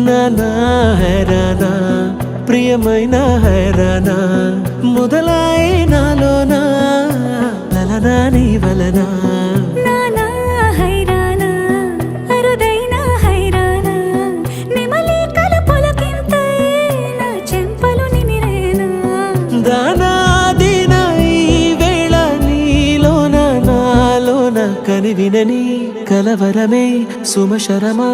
నానా హైరానా ప్రియమైన హైరానా మొదలై నాలోనా లలనా నీ వలనా నానా హైరానా అరుదైన హైరానా నెమలి కలుపులకింతై నా చెంపలు నిమిరేనా దానాదిన ఈ వేళ నీలోన నాలోన కనివినని కలవరమే సుమశరమా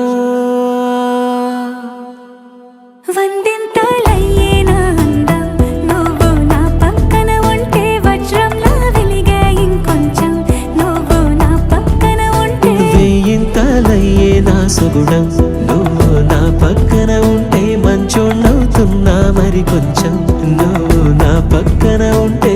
వందింతలయ్యేనా అందం నువ్వు నా పక్కన ఉంటే వజ్రంలా వెలిగే ఇంకొంచెం నువ్వు నా పక్కన ఉంటే వేయింతలయ్యే నా సుగుణం నువ్వు నా పక్కన ఉంటే మంచోణ్ణవుతున్నా మరి కొంచెం నువ్వు నా పక్కన ఉంటే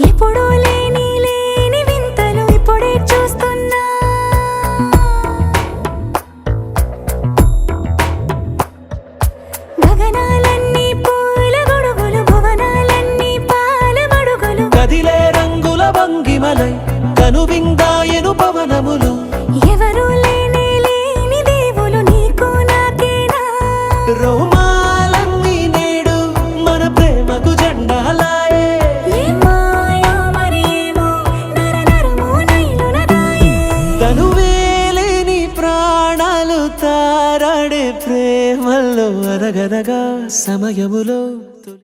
ఎప్పుడూ లేని వింతలు ఇప్పుడే చూస్తున్నా గగనాలన్నీ పూల గొడుగులు భువనాలన్నీ పాల మడుగులు కదిలే రంగుల భంగిమలై కనువిందాయను పవనములు ఎవరూ లేని దేవులు నీకు నాకేనా రోమాలన్నీ నేడు మన ప్రేమకు జెండాలాయే తనువేలేని ప్రాణాలు తారాడే ప్రేమల్లో అరగరగా సమయములో